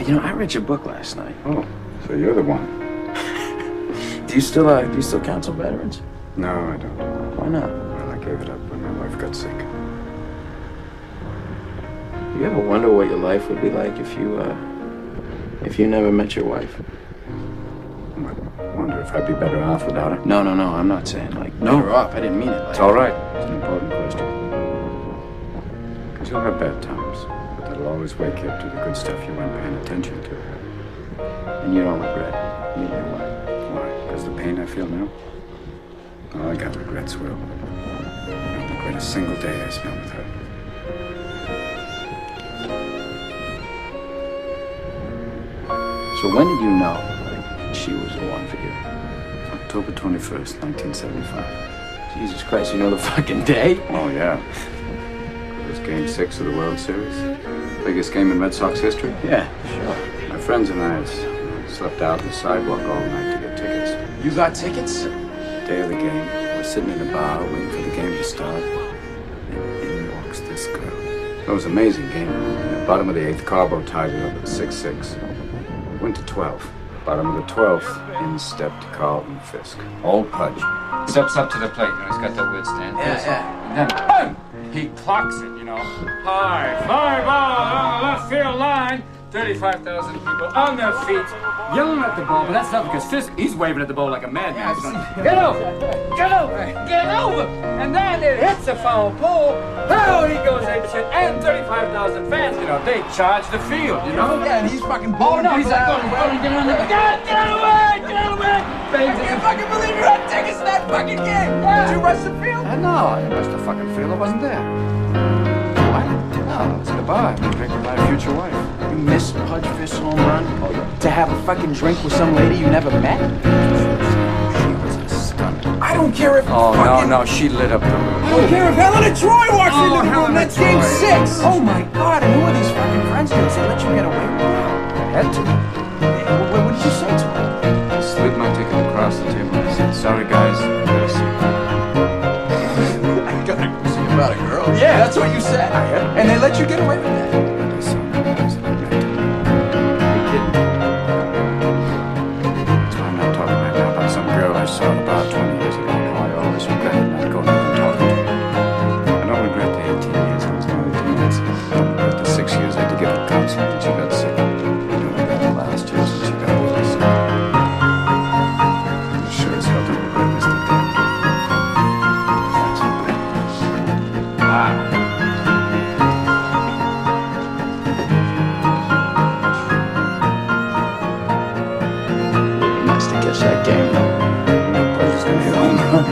You know, I read your book last night. Oh, so you're the one. Do you still counsel veterans? No, I don't. Why not? Well, I gave it up when my wife got sick. You ever wonder what your life would be like if you never met your wife? I wonder if I'd be better off without her. No, I'm not saying like better off. I didn't mean it like It's all right. It's an important question. Because you'll have bad times, but that'll always wake you up to the good stuff you weren't paying attention to. And you don't regret meeting your wife. Why? Because the pain I feel now? Oh, I got regrets, Will. I don't regret a single day I spent with her. So when did you know she was the one for you? October 21st, 1975. Jesus Christ, you know the fucking day? Oh, yeah. It was Game 6 of the World Series. Biggest game in Red Sox history. Yeah, sure. My friends and I slept out on the sidewalk all night to get tickets. You got tickets? Day of the game, we're sitting in a bar waiting for the game to start. And in walks this girl. It was an amazing game. In the bottom of the 8th, Carbo tied it up at 6-6. Went to 12. Bottom of the 12th, in stepped Carlton Fisk. Old Pudge. Steps up to the plate, he's got that weird stand. Yeah. And then, boom! He clocks it, High fly ball on the left field line. 35,000 people on their feet, yelling at the ball, but that's not because Fisk, he's waving at the ball like a madman. He's going, get over! Get over! Get over! And then it hits a foul pole. Oh, he goes apeshit, and 35,000 fans, they charge the field, Yeah, and he's fucking Oh, blowing no, he's people like, out. get on the... Get away! I can't fucking believe you had tickets to that fucking game. Did you rush the field? No, I didn't rush the fucking field. I wasn't there. What? No, I was at a bar. I was drinking with my future wife. You missed Pudge Fisk's home run to have a fucking drink with some lady you never met? She was a stunner. I don't care if Oh, fucking... no, she lit up the room. I don't care if Helena Troy walks into the room. Helena That's game Troy. 6. Oh my God, and who are these fucking friends of yours? They let you get away with that? Had to. What did you say to them? I slid my ticket across the table and I said, sorry guys, I gotta see. I gotta see about a girl. Yeah. That's what you said. And they let you get away with that. And I saw my guys and I meant it. You're kidding. That's why I'm not talking right now about some girl I saw about 20 years ago. Now I always regret not going up and talking to her. I don't regret the 18 years I was married to Nancy. I don't regret the 6 years I had to give her counseling when she got sick. I don't regret the last years when she got really sick. I sure as hell don't regret this today. That's regret. Wow. Nice to catch that game. I was just gonna hit a home run.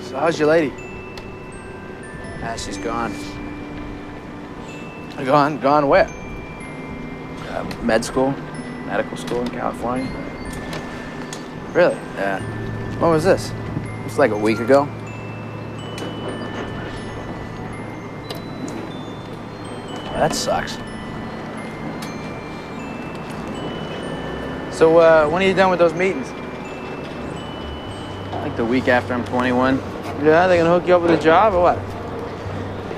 So how's your lady? She's gone. Gone where? Medical school in California. Really? Yeah. When was this? It's like a week ago. That sucks. So, when are you done with those meetings? Like the week after I'm 21. Yeah, they gonna hook you up with a job or what?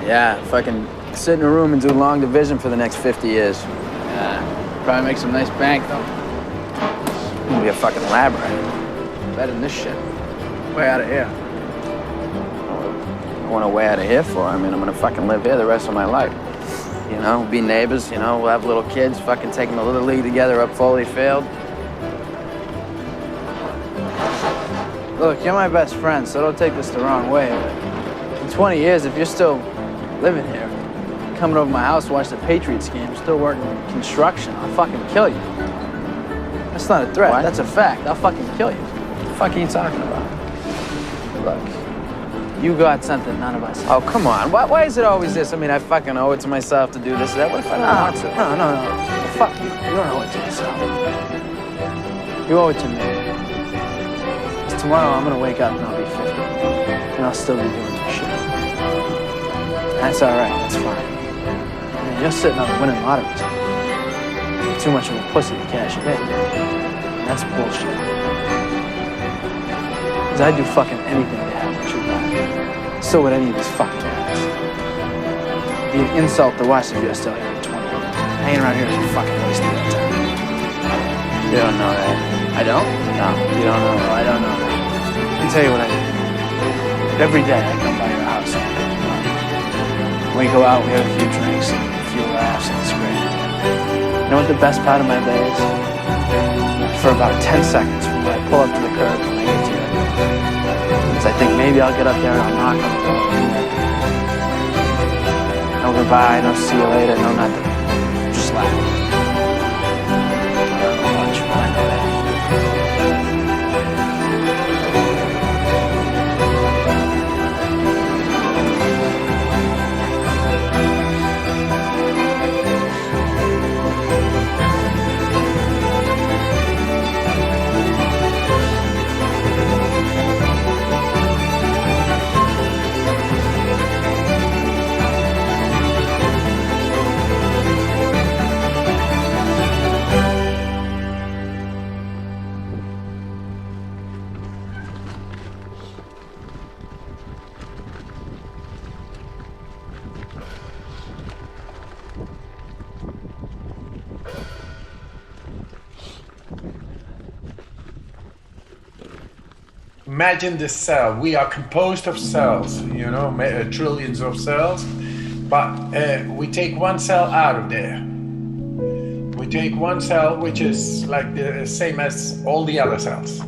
Yeah, fucking sit in a room and do long division for the next 50 years. Yeah, probably make some nice bank though. I'm gonna be a fucking lab rat. Better than this shit. Way out of here. I want to way out of here for? I mean, I'm gonna fucking live here the rest of my life. You know, be neighbors, you know, we'll have little kids, fucking take them to Little League together up Foley Field. Look, you're my best friend, so don't take this the wrong way, but 20 years, if you're still living here, coming over my house to watch the Patriots game, still working construction, I'll fucking kill you. That's not a threat, What? that's a fact. I'll fucking kill you. What the fuck are you talking about? Look, you got something none of us have. Oh, come on. Why is it always this? I mean, I fucking owe it to myself to do this or that. What if I don't want to? No. Well, fuck you. You don't owe it to yourself. You owe it to me. 'Cause tomorrow I'm gonna wake up and I'll be 50. And I'll still be doing this shit. That's all right. That's fine. I mean, you're sitting on a winning lottery ticket. You're too much of a pussy to cash it in. And that's bullshit. Because I'd do fucking anything to have what you got. So would any of these fucking guys. It'd be an insult to watch if you're still here at 20. Hanging around here is a fucking waste of your time. You don't know that. I don't? No, you don't know No, that. I don't know that. Let me tell you what I do. Every day I come by your house. We go out, we have a few drinks and a few laughs, and it's great. You know what the best part of my day is? For about 10 seconds from when I pull up to the curb when I get to you. Because I think maybe I'll get up there and I'll knock on the door. No goodbye, no see you later, no nothing. Just laugh. I don't know much, but I know that. Imagine this cell. We are composed of cells, you know, trillions of cells, but we take one cell out of there. We take one cell which is like the same as all the other cells.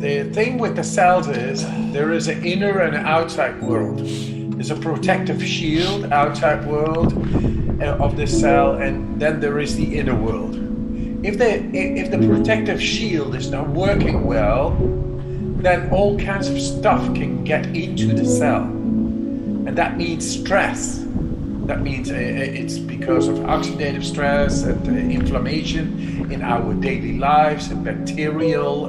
The thing with the cells is there is an inner and an outside world. There's a protective shield, outside world of the cell, and then there is the inner world. If the protective shield is not working well, then all kinds of stuff can get into the cell. And that means stress. That means it's because of oxidative stress and inflammation in our daily lives, and bacterial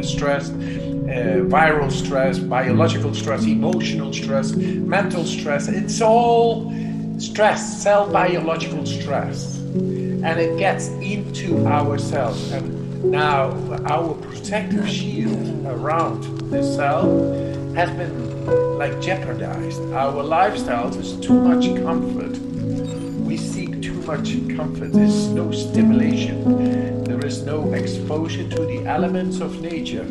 stress, viral stress, biological stress, emotional stress, mental stress. It's all stress, cell biological stress. And it gets into our cells. And now our protective shield around the cell has been like jeopardized. Our lifestyle is too much comfort. We seek too much comfort. There's no stimulation. There is no exposure to the elements of nature.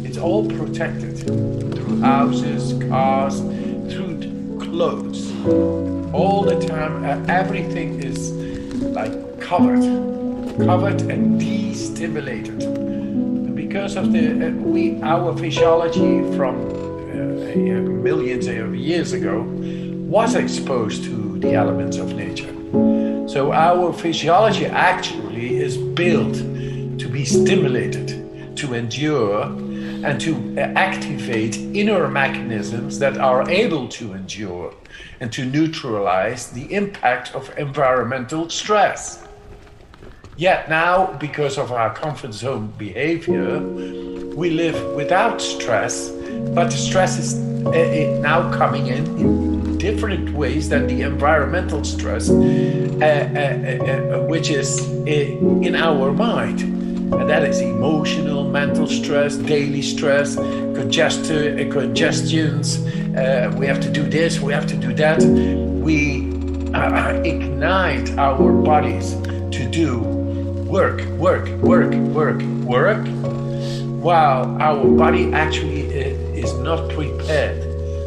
It's all protected through houses, cars, through clothes. All the time, everything is like covered and destimulated. And because of our physiology from millions of years ago was exposed to the elements of nature. So our physiology actually is built to be stimulated, to endure, and to activate inner mechanisms that are able to endure and to neutralize the impact of environmental stress. Yet now, because of our comfort zone behavior, we live without stress, but the stress is now coming in different ways than the environmental stress, which is in our mind. And that is emotional, mental stress, daily stress, congestions. We have to do this, we have to do that. We ignite our bodies to do work, while our body actually is not prepared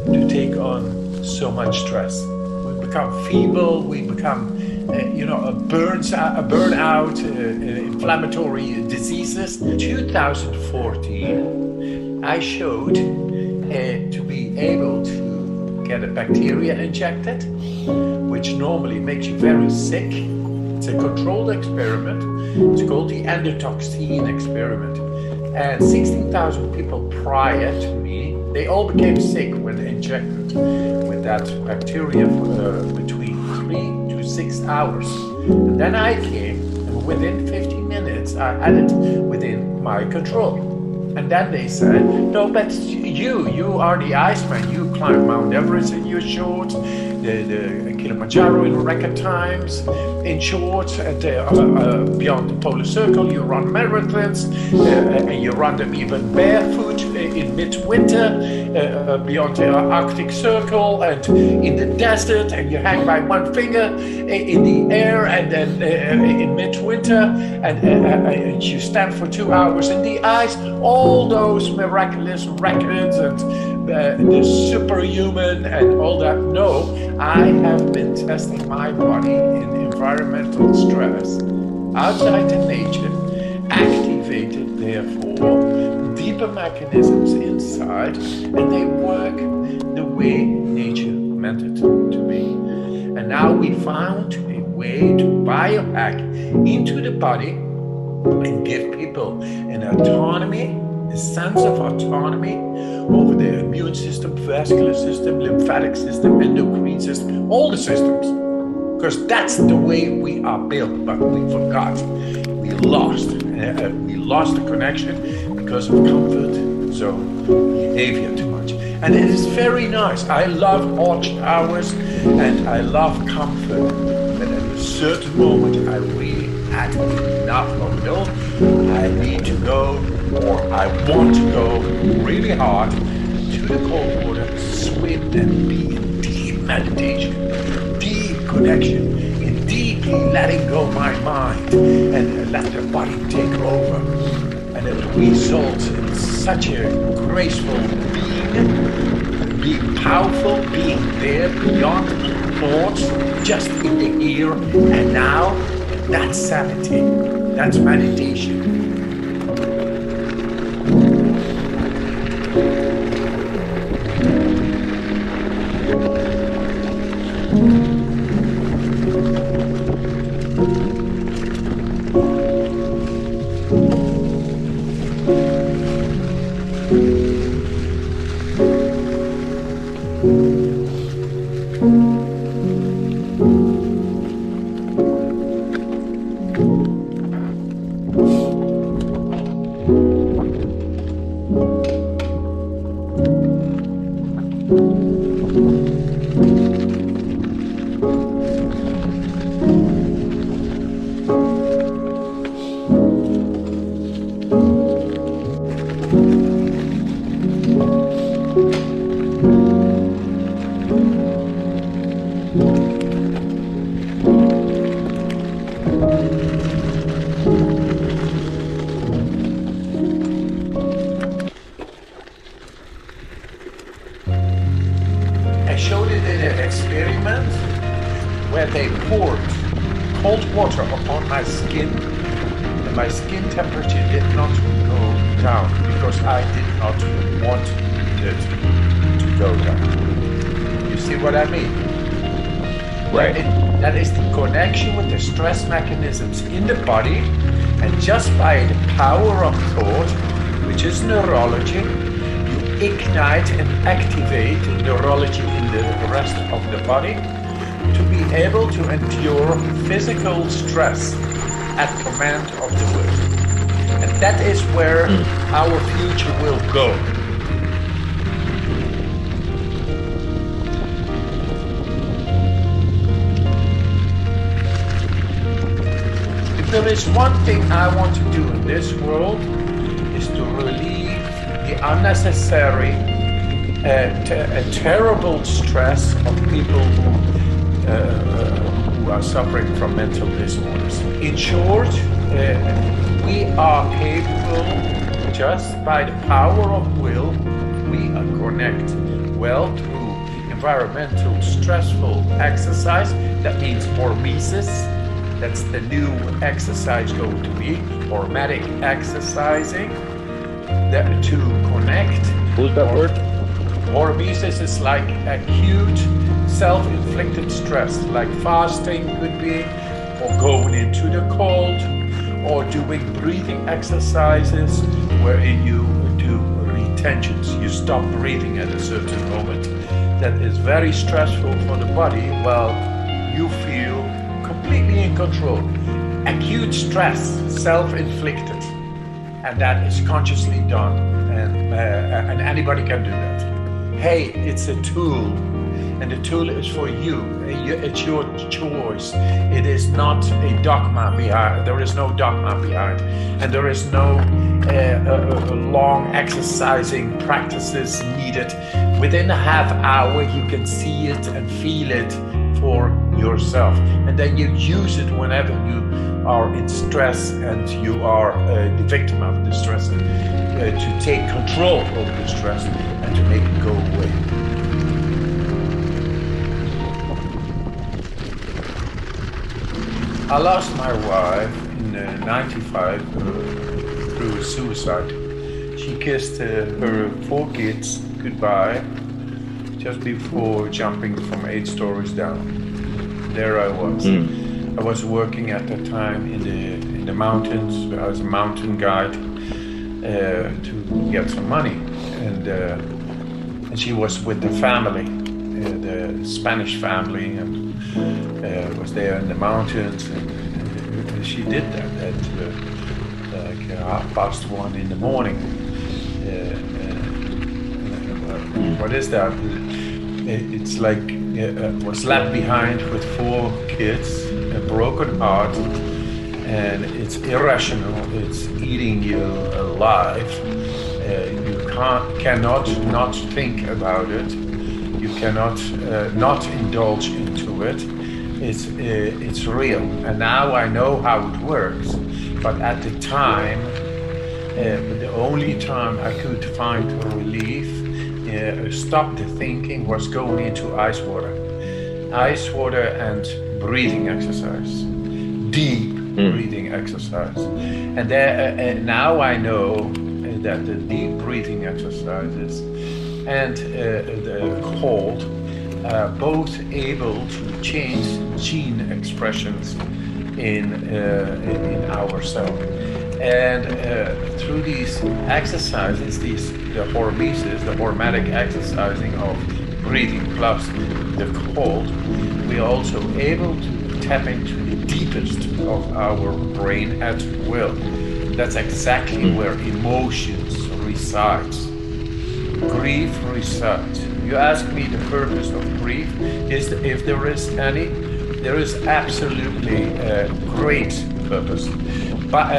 to take on so much stress. We become feeble, we become burnout, inflammatory diseases. In 2014, I showed to be able to get a bacteria injected, which normally makes you very sick. It's a controlled experiment. It's called the endotoxin experiment. And 16,000 people prior to me, they all became sick when injected with that bacteria for between 3 to 6 hours. And then I came, and within 15 minutes, I had it within my control. And then they said, no, but you are the Iceman. You climb Mount Everest in your shorts, the Kilimanjaro in record times, in shorts, and beyond the Polar Circle, you run marathons, and you run them even barefoot in midwinter, beyond the Arctic Circle, and in the desert, and you hang by one finger in the air, and then in midwinter, and you stand for 2 hours in the ice. All those miraculous records and the superhuman and all that. No, I have been testing my body in environmental stress outside in nature, activated therefore deeper mechanisms inside, and they work the way nature meant it to be. And now we found a way to biohack into the body and give people an autonomy, a sense of autonomy over the immune system, vascular system, lymphatic system, endocrine system, all the systems. Because that's the way we are built, but we forgot. We lost the connection because of comfort zone behavior too much. And it is very nice. I love hot showers and I love comfort. But at a certain moment, I really had enough of it all. I need to go, or I want to go really hard to the cold water, swim and be in deep meditation, deep connection, in deeply letting go my mind and let the body take over. And it results in such a graceful being powerful, being there beyond thoughts, just in the here and now. That's sanity. That's meditation. I showed it in an experiment where they poured cold water upon my skin, and my skin temperature did not go down because I did not want it to go down. You see what I mean? Right. That is the connection with the stress mechanisms in the body, and just by the power of thought, which is neurology, ignite and activate neurology in the rest of the body to be able to endure physical stress at command of the will. And that is where our future will go. If there is one thing I want to do in this world, is to relieve the unnecessary terrible stress of people who are suffering from mental disorders. In short, we are capable, just by the power of will, we connect well through environmental stressful exercise. That means hormesis. That's the new exercise going to be, hormetic exercising. To connect. Who's that word? hormesis is like acute self-inflicted stress, like fasting could be, or going into the cold, or doing breathing exercises where you do retentions. You stop breathing at a certain moment. That is very stressful for the body, while you feel completely in control. Acute stress, self-inflicted, and that is consciously done, and anybody can do that. Hey, it's a tool, and the tool is for you. It's your choice. It is not a dogma behind. There is no dogma behind, and there is no long exercising practices needed. Within a half hour, you can see it and feel it for yourself, and then you use it whenever you are in stress and you are the victim of the stress, to take control of the stress and to make it go away. I lost my wife in '95 through suicide. She kissed her 4 kids goodbye just before jumping from 8 stories down. There I was. I was working at that time in the mountains. I was a mountain guide to get some money, and she was with the family, the Spanish family, and was there in the mountains. And she did that at like 1:30 in the morning. What is that? It's like was left behind with 4 kids, a broken heart, and it's irrational. It's eating you alive. You cannot not think about it. You cannot not indulge into it. It's real, and now I know how it works. But at the time, the only time I could find relief, stop the thinking, was going into ice water and breathing exercise, deep breathing exercise. And now I know that the deep breathing exercises and the cold are both able to change gene expressions in ourselves. And through these exercises, the hormesis, the hormetic exercising of breathing plus the cold, we are also able to tap into the deepest of our brain at will. That's exactly where emotions reside. Grief resides. You ask me the purpose of grief, if there is any. There is absolutely a great purpose. But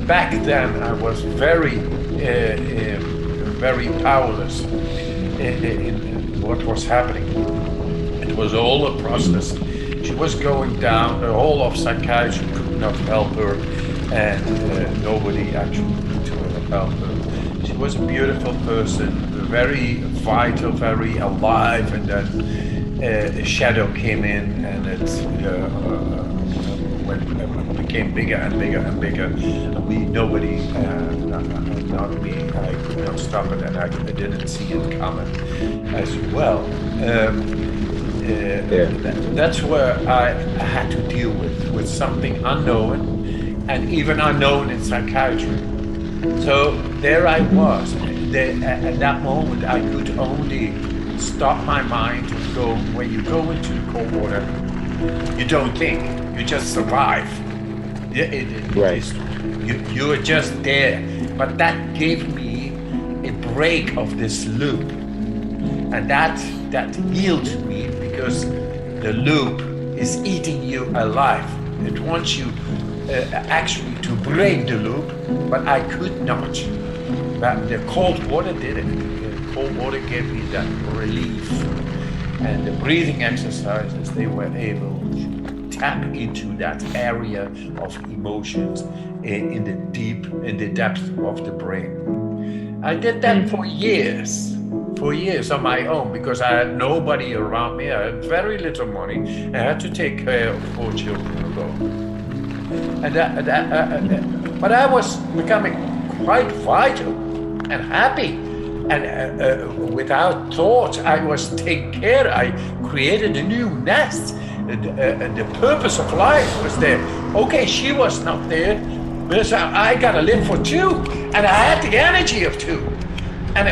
back then I was very powerless in what was happening. It was all a process. She was going down. The whole of psychiatry could not help her, and nobody actually could help her. She was a beautiful person, very vital, very alive, and then a shadow came in, and it became bigger and bigger and bigger. And nobody, not me, I could not stop it, and I didn't see it coming as well. That's where I had to deal with something unknown, and even unknown in psychiatry. So there I was. At that moment, I could only stop my mind and go. When you go into the cold water, you don't think, you just survive. Right. You are just there. But that gave me a break of this loop, and that healed me, because the loop is eating you alive. It wants you actually to break the loop, but I could not. But the cold water did it. The cold water gave me that relief, and the breathing exercises, they were able to tap into that area of emotions in the depth of the brain. I did that for years on my own, because I had nobody around me. I had very little money. I had to take care of 4 children alone. But I was becoming quite vital and happy, And without thought, I was taking care. I created a new nest. The purpose of life was there. Okay, she was not there, but I gotta live for two, and I had the energy of two. And